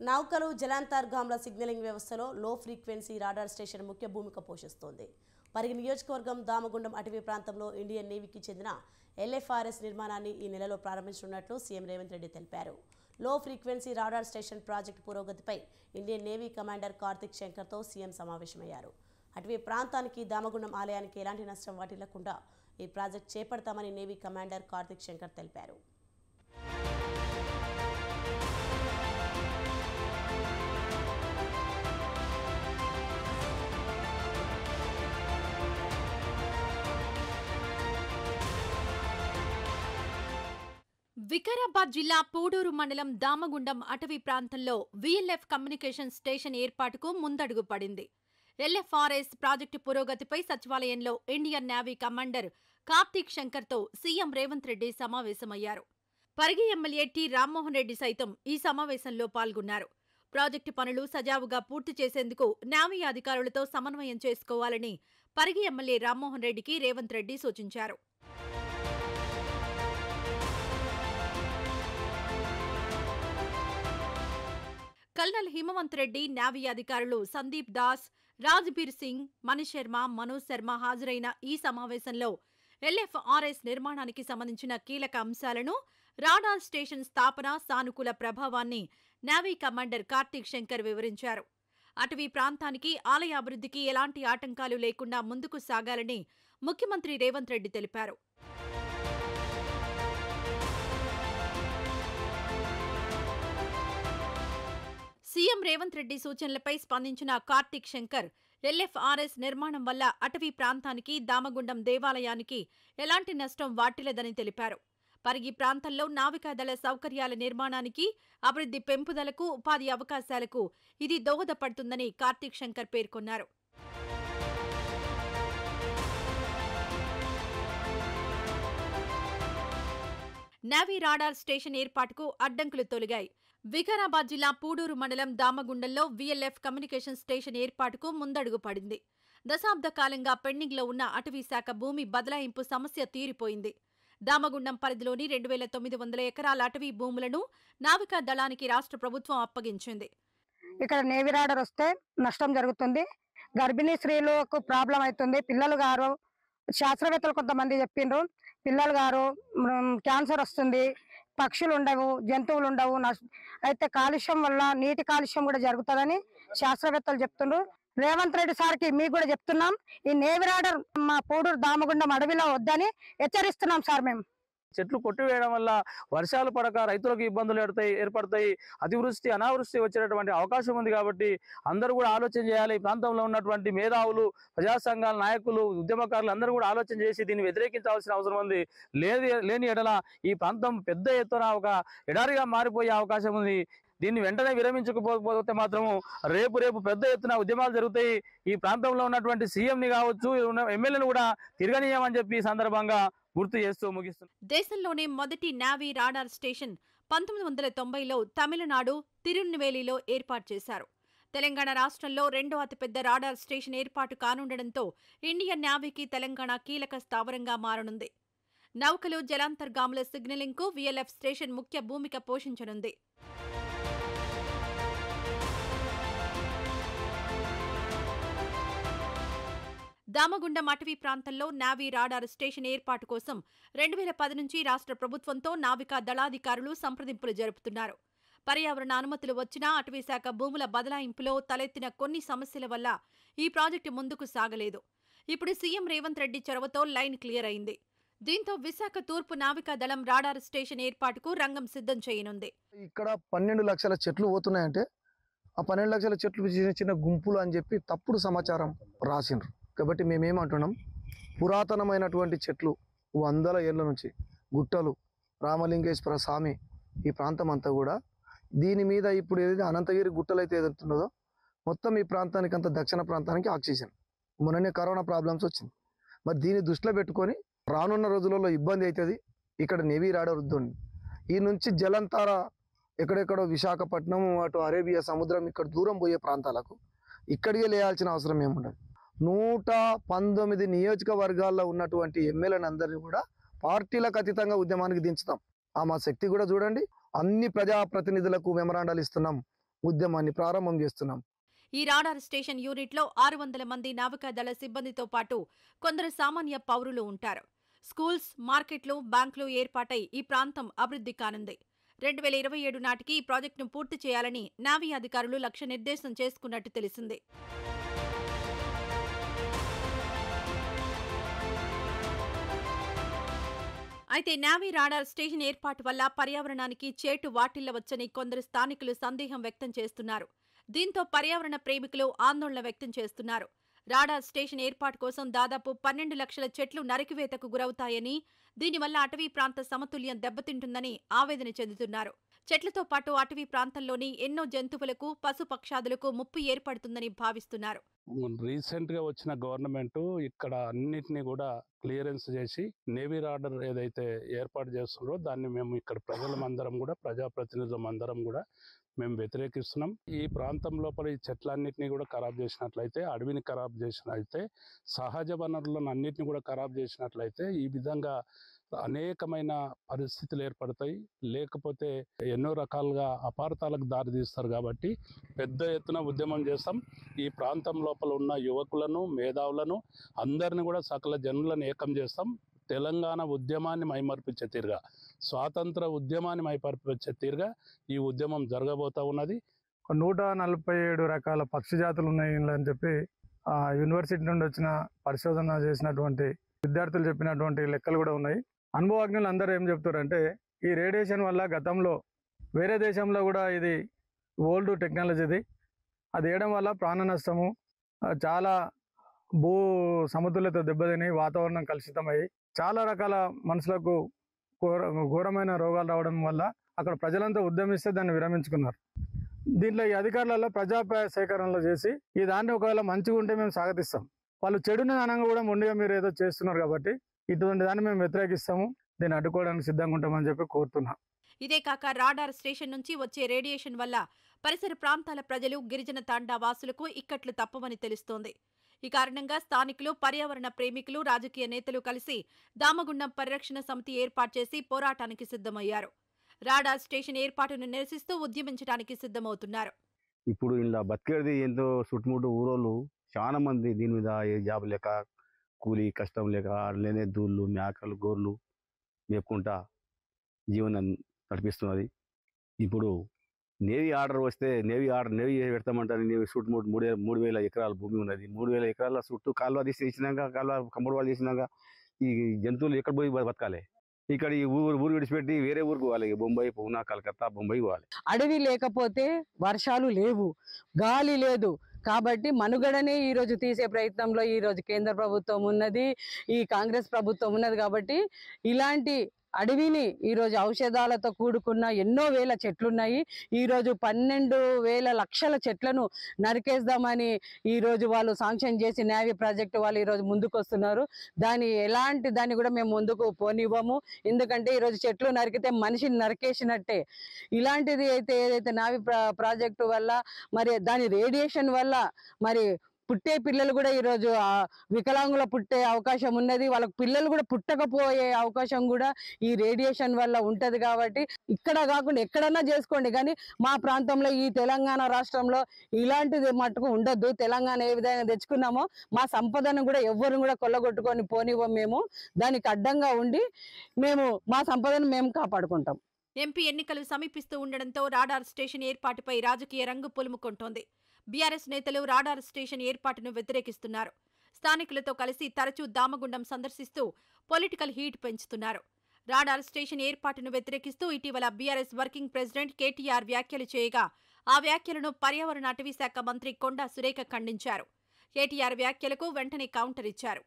నౌకలు జలాంతర్గాముల సిగ్నలింగ్ వ్యవస్థలో లో ఫ్రీక్వెన్సీ రాడార్ స్టేషన్ ముఖ్య భూమిక పోషిస్తోంది. పరిగి నియోజకవర్గం దామగుండం అటవీ ప్రాంతంలో ఇండియన్ నేవీకి చెందిన LFRS నిర్మాణాన్ని ఈ నెలలో ప్రారంభించనున్నట్లు సీఎం రేవంత్ రెడ్డి తెలిపారు. Low frequency radar station project పురోగతిపై ఇండియన్ నేవీ కమాండర్ కార్తిక్ శంకర్తో సీఎం సమావేశమయ్యారు. అటవీ ప్రాంతానికి దామగుండం ఆలయానికి ఎలాంటి నష్టం వాటిల్లకుండా ఈ ప్రాజెక్టు చేపడతామని నేవీ కమాండర్ కార్తిక్ శంకర్ తెలిపారు. వికారాబాద్ జిల్లా పూడూరు మండలం దామగుండం అటవీ ప్రాంతంలో VLF కమ్యూనికేషన్ స్టేషన్ ఏర్పాటుకు ముందడుగు పడింది. LFRS ప్రాజెక్టు పురోగతిపై సచివాలయంలో ఇండియన్ నేవీ కమాండర్ కార్తిక్ శంకర్తో సీఎం రేవంత్ రెడ్డి సమావేశమయ్యారు. పరిగి ఎమ్మెల్యే టి రామ్మోహన్ రెడ్డి సైతం ఈ సమావేశంలో పాల్గొన్నారు. ప్రాజెక్టు పనులు సజావుగా పూర్తి చేసేందుకు నేవీ అధికారులతో సమన్వయం చేసుకోవాలని పరిగి ఎమ్మెల్యే రామ్మోహన్ రెడ్డికి రేవంత్ రెడ్డి సూచించారు. కల్నల్ హిమవంత్ రెడ్డి, నేవీ అధికారులు సందీప్ దాస్, రాజ్బీర్ సింగ్, మనీష్ శర్మ, మనోజ్ శర్మ హాజరైన ఈ సమావేశంలో LFRS నిర్మాణానికి సంబంధించిన కీలక అంశాలను, రాడార్ స్టేషన్ స్థాపన, సానుకూల ప్రభావాన్ని నేవీ కమాండర్ కార్తిక్ శంకర్ వివరించారు. అటవీ ప్రాంతానికి, ఆలయ అభివృద్ధికి ఎలాంటి ఆటంకాలు లేకుండా ముందుకు సాగాలని ముఖ్యమంత్రి రేవంత్ రెడ్డి తెలిపారు. సీఎం రేవంత్ రెడ్డి సూచనలపై స్పందించిన కార్తిక్ శంకర్ LFRS నిర్మాణం వల్ల అటవీ ప్రాంతానికి, దామగుండం దేవాలయానికి ఎలాంటి నష్టం వాటిల్లదని తెలిపారు. పరిగి ప్రాంతంలో నావికాదళ సౌకర్యాల నిర్మాణానికి, అభివృద్ధి పెంపుదలకు, ఉపాధి అవకాశాలకు ఇది దోహదపడుతుందని కార్తిక్ శంకర్ పేర్కొన్నారు. నేవీ రాడార్ స్టేషన్ ఏర్పాటుకు అడ్డంకులు తొలగాయి. వికారాబాద్ జిల్లా పూడూరు మండలం దామగుండంలో VLF కమ్యూనికేషన్ స్టేషన్ ఏర్పాటుకు ముందడుగు పడింది. దశాబ్ద కాలంగా పెండింగ్లో ఉన్న అటవీ శాఖ భూమి బదలాయింపు సమస్య తీరిపోయింది. దామగుండం పరిధిలోని 2900 ఎకరాల అటవీ భూములను నావికా దళానికి రాష్ట్ర ప్రభుత్వం అప్పగించింది. ఇక్కడ నేవీ రాడార్ వస్తే నష్టం జరుగుతుంది. గర్భిణీ స్త్రీలకు ప్రాబ్లం అవుతుంది. పిల్లలు గారు శాస్త్రవేత్తలు కొంతమంది చెప్పిండ్రు, పిల్లలు గారు క్యాన్సర్ వస్తుంది, పక్షులు ఉండవు, జంతువులు ఉండవు. అయితే కాలుష్యం వల్ల నీటి కాలుష్యం కూడా జరుగుతుందని శాస్త్రవేత్తలు చెప్తున్నారు. రేవంత్ రెడ్డి సార్కి మీకు కూడా చెప్తున్నాం, ఈ నేవీ రాడార్ మా పూడూరు దామగుండం అడవిలో వద్దని హెచ్చరిస్తున్నాం సార్. మేము చెట్లు కొట్టివేయడం వల్ల వర్షాలు పడక రైతులకు ఇబ్బందులు ఏర్పడతాయి, అతివృష్టి అనావృష్టి వచ్చేటటువంటి అవకాశం ఉంది. కాబట్టి అందరూ కూడా ఆలోచన చేయాలి. ఈ ప్రాంతంలో ఉన్నటువంటి మేధావులు, ప్రజా సంఘాల నాయకులు, ఉద్యమకారులు అందరూ కూడా ఆలోచన చేసి దీన్ని వ్యతిరేకించాల్సిన అవసరం ఉంది. లేని ఎడల ఈ ప్రాంతం పెద్ద ఎత్తున ఒక ఎడారిగా మారిపోయే అవకాశం ఉంది. దీన్ని వెంటనే విరమించకపోతే మాత్రము రేపు పెద్ద ఎత్తున ఉద్యమాలు జరుగుతాయి. ఈ ప్రాంతంలో ఉన్నటువంటి సీఎంని కావచ్చు, ఎమ్మెల్యేలు కూడా తిరగనీయమని చెప్పి ఈ సందర్భంగా గుర్తు చేస్తూ ముగిస్తుంది. దేశంలోనే మొదటి నేవీ రాడార్ స్టేషన్ 1990లో తమిళనాడు తిరునెల్వేలిలో ఏర్పాటు చేశారు. తెలంగాణ రాష్ట్రంలో రెండో అతిపెద్ద రాడార్ స్టేషన్ ఏర్పాటు కానుండడంతో ఇండియన్ నేవీకి తెలంగాణ కీలక స్థావరంగా మారనుంది. నౌకలు జలాంతర్గాముల సిగ్నలింగ్కు VLF స్టేషన్ ముఖ్య భూమిక పోషించనుంది. దామగుండం అటవీ ప్రాంతంలో నేవీ రాడార్ స్టేషన్ ఏర్పాటు కోసం 2010 నుంచి రాష్ట్ర ప్రభుత్వంతో నావికా దళాధికారులు సంప్రదింపులు జరుపుతున్నారు. పర్యావరణ అనుమతులు వచ్చినా అటవీ శాఖ భూముల బదలాయింపులో తలెత్తిన కొన్ని సమస్యల వల్ల ఈ ప్రాజెక్టు ముందుకు సాగలేదు. ఇప్పుడు సీఎం రేవంత్ రెడ్డి చొరవతో లైన్ క్లియర్ అయింది. దీంతో విశాఖ తూర్పు నావికా దళం రాడార్ స్టేషన్ ఏర్పాటుకు రంగం సిద్ధం చేయనుంది. ఇక్కడ 12 లక్షల చెట్లు పోతున్నాయంటే ఆ 12 లక్షల చెట్లు చిన్న గుంపులు అని చెప్పి తప్పుడు సమాచారం రాసిండ్రు. కాబట్టి మేమేమంటున్నాం, పురాతనమైనటువంటి చెట్లు 100 ఏళ్ల నుంచి గుట్టలు, రామలింగేశ్వర స్వామి ఈ ప్రాంతం అంతా కూడా దీని మీద ఇప్పుడు ఏదైతే అనంతగిరి గుట్టలు అయితే ఏదైతున్నదో మొత్తం ఈ ప్రాంతానికి అంతా దక్షిణ ప్రాంతానికి ఆక్సిజన్. మొన్ననే కరోనా ప్రాబ్లమ్స్ వచ్చింది. మరి దీన్ని దృష్టిలో పెట్టుకొని రానున్న రోజులలో ఇబ్బంది అవుతుంది. ఇక్కడ నేవీ రాడార్ వద్దండి. ఈ నుంచి జలంతార ఎక్కడెక్కడో విశాఖపట్నం, అటు అరేబియా సముద్రం, ఇక్కడ దూరం పోయే ప్రాంతాలకు ఇక్కడికే లేయాల్సిన అవసరం ఏముండదు. 119 నియోజకవర్గాల్లో ఉన్నటువంటి ఎమ్మెల్యేలను అందరినీ కూడా పార్టీలకు అతీతంగా ఉద్యమానికి దించుతాం. మా శక్తి కూడా చూడండి, అన్ని ప్రజాప్రతినిధులకు మెమరాండాలు ఇస్తున్నాం. ఉద్యమాన్ని ప్రారంభం చేస్తున్నాం. ఈ రాడార్ స్టేషన్ యూనిట్లో 600 మంది నావికాదళ సిబ్బందితో పాటు కొందరు సామాన్య పౌరులు ఉంటారు. స్కూల్స్, మార్కెట్లు, బ్యాంకులు ఏర్పాటై ఈ ప్రాంతం అభివృద్ధి కానుంది. 2027 నాటికి ఈ ప్రాజెక్టును పూర్తి చేయాలని నావీ అధికారులు లక్ష్య నిర్దేశం చేసుకున్నట్టు తెలిసింది. అయితే నావీ రాడార్ స్టేషన్ ఏర్పాటు వల్ల పర్యావరణానికి చేటు వాటిల్లవచ్చని కొందరు స్థానికులు సందేహం వ్యక్తం చేస్తున్నారు. దీంతో పర్యావరణ ప్రేమికులు ఆందోళన వ్యక్తం చేస్తున్నారు. రాడార్ స్టేషన్ ఏర్పాటు కోసం దాదాపు 12 లక్షల చెట్లు నరికివేతకు గురవుతాయని, దీనివల్ల అటవీ ప్రాంత సమతుల్యం దెబ్బతింటుందని ఆవేదన చెందుతున్నారు. చెట్లతో పాటు అటవీ ప్రాంతంలోని ఎన్నో జంతువులకు, పశుపక్షాదులకు ముప్పు ఏర్పడుతుందని భావిస్తున్నారు. రీసెంట్ గా వచ్చిన గవర్నమెంట్ ఇక్కడ అన్నిటినీ కూడా క్లియరెన్స్ చేసి నేవీ రాడర్ ఏదైతే ఏర్పాటు చేస్తున్నారో దాన్ని మేము ఇక్కడ ప్రజలందరం కూడా, ప్రజాప్రతినిధులం అందరం కూడా మేము వ్యతిరేకిస్తున్నాం. ఈ ప్రాంతం లోపల ఈ చెట్లన్నింటినీ కూడా ఖరాబ్ చేసినట్లయితే, అడవిని ఖరాబ్ చేసినట్లయితే, సహజ వనరులను అన్నింటినీ కూడా ఖరాబ్ చేసినట్లయితే ఈ విధంగా అనేకమైన పరిస్థితులు ఏర్పడతాయి. లేకపోతే ఎన్నో రకాలుగా అపార్థాలకు దారితీస్తారు. కాబట్టి పెద్ద ఎత్తున ఉద్యమం చేస్తాం. ఈ ప్రాంతం లోపల ఉన్న యువకులను, మేధావులను అందరిని కూడా సకల జనులను ఏకం చేస్తాం. తెలంగాణ ఉద్యమాన్ని మైమర్పించే తీరుగా, స్వాతంత్ర ఉద్యమాన్ని మైమర్పించే తీరుగా ఈ ఉద్యమం జరగబోతా ఉన్నది. 147 రకాల పక్షి జాతులు ఉన్నాయి అని చెప్పి యూనివర్సిటీ నుండి వచ్చిన పరిశోధన చేసినటువంటి విద్యార్థులు చెప్పినటువంటి లెక్కలు కూడా ఉన్నాయి. అనుభవజ్ఞులు అందరూ ఏం చెప్తారంటే, ఈ రేడియేషన్ వల్ల గతంలో వేరే దేశంలో కూడా ఇది ఓల్డ్ టెక్నాలజీది, అది వేయడం వల్ల ప్రాణ నష్టము, చాలా భూ సమతుల్యత దెబ్బతిని వాతావరణం కలుషితమయ్యి చాలా రకాల మనుషులకు ఘోరమైన రోగాలు రావడం వల్ల అక్కడ ప్రజలంతా ఉద్యమిస్తే దాన్ని విరమించుకున్నారు. దీంట్లో ఈ అధికారులలో ప్రజాప్రాయ సేకరణలో చేసి ఈ దాన్ని ఒకవేళ మంచిగా ఉంటే మేము స్వాగతిస్తాం. వాళ్ళు చెడుని అనంగా కూడా మొండిగా మీరు ఏదో చేస్తున్నారు కాబట్టి ఇటువంటి దాన్ని మేము వ్యతిరేకిస్తాము. దీన్ని అడ్డుకోవడానికి సిద్ధంగా ఉంటామని చెప్పి కోరుతున్నాం. ఇదే కాక రాడార్ స్టేషన్ నుంచి వచ్చే రేడియేషన్ వల్ల పరిసర ప్రాంతాల ప్రజలు, గిరిజన తాండా వాసులకు ఇక్కట్లు తప్పవని తెలుస్తోంది. ఈ కారణంగా స్థానికులు, పర్యావరణ ప్రేమికులు, రాజకీయ నేతలు కలిసి దామగుండం పరిరక్షణ సమితి ఏర్పాటు చేసి పోరాటానికి సిద్ధమయ్యారు. రాడార్ స్టేషన్ ఏర్పాటును నిరసిస్తూ ఉద్యమించడానికి సిద్ధమవుతున్నారు. ఇప్పుడు ఇలా బతికేది ఎంతో చుట్టుముట్టు ఊరోళ్ళు చాలా మంది దీని మీద ఏ జాబ్ లేక, కూలీ కష్టం లేక లేనే దూళ్ళు, మేకలు, గోర్లు మేపుకుంటా జీవనం నడిపిస్తున్నది. ఇప్పుడు నేవీ ఆర్డర్ వస్తే నేవీ పెడతామంటారు. నేవీ చుట్టుముట్టు 3,000 ఎకరాల భూమి ఉన్నది. 3,000 ఎకరాల చుట్టూ కాలువ తీసినాక, కాలువ కంపౌండ్ వాళ్ళు చేసినాక ఈ జంతువులు ఎక్కడ పోయి బతకాలి? ఇక్కడ ఈ ఊరు విడిచిపెట్టి వేరే ఊరికి పోవాలి. బొంబాయి, పూనా, కలకత్తా, బొంబాయి పోవాలి. అడవి లేకపోతే వర్షాలు లేవు, గాలి లేదు. కాబట్టి మనుగడనే ఈ రోజు తీసే ప్రయత్నంలో ఈ రోజు కేంద్ర ప్రభుత్వం ఉన్నది, ఈ కాంగ్రెస్ ప్రభుత్వం ఉన్నది. కాబట్టి ఇలాంటి అడవిని ఈరోజు ఔషధాలతో కూడుకున్న ఎన్నో వేల చెట్లున్నాయి. ఈరోజు 12,000 లక్షల చెట్లను నరికేద్దామని ఈరోజు వాళ్ళు శాంక్షన్ చేసి నేవీ ప్రాజెక్టు వాళ్ళు ఈరోజు ముందుకు వస్తున్నారు. దాన్ని కూడా మేము ముందుకు పోనివ్వము. ఎందుకంటే ఈరోజు చెట్లు నరికితే మనిషిని నరికేసినట్టే. ఇలాంటిది అయితే ఏదైతే నేవీ ప్రాజెక్టు వల్ల మరి దాని రేడియేషన్ వల్ల మరి పుట్టే పిల్లలు కూడా ఈరోజు వికలాంగుల పుట్టే అవకాశం ఉన్నది. వాళ్ళకి పిల్లలు కూడా పుట్టకపోయే అవకాశం కూడా ఈ రేడియేషన్ వల్ల ఉంటది. కాబట్టి ఇక్కడ కాకుండా ఎక్కడన్నా చేసుకోండి, కానీ మా ప్రాంతంలో ఈ తెలంగాణ రాష్ట్రంలో ఇలాంటిది మట్టుకు ఉండొద్దు. తెలంగాణ ఏ విధంగా తెచ్చుకున్నామో మా సంపదను కూడా ఎవ్వరు కూడా కొల్లగొట్టుకొని పోనివ్వం. మేము దానికి అడ్డంగా ఉండి మేము మా సంపదను మేము కాపాడుకుంటాం. ఎంపీ ఎన్నికలు సమీపిస్తూ ఉండడంతో రాడార్ స్టేషన్ ఏర్పాటుపై రాజకీయ రంగు పులుముకుంటోంది. బీఆర్ఎస్ నేతలు రాడార్ స్టేషన్ ఏర్పాటును వ్యతిరేకిస్తున్నారు. స్థానికులతో కలిసి తరచూ దామగుండం సందర్శిస్తూ పొలిటికల్ హీట్ పెంచుతున్నారు. రాడార్ స్టేషన్ ఏర్పాటును వ్యతిరేకిస్తూ ఇటీవల బీఆర్ఎస్ వర్కింగ్ ప్రెసిడెంట్ కేటీఆర్ వ్యాఖ్యలు చేయగా ఆ వ్యాఖ్యలను పర్యావరణ అటవీ శాఖ మంత్రి కొండా సురేఖ ఖండించారు. కేటీఆర్ వ్యాఖ్యలకు వెంటనే కౌంటర్ ఇచ్చారు.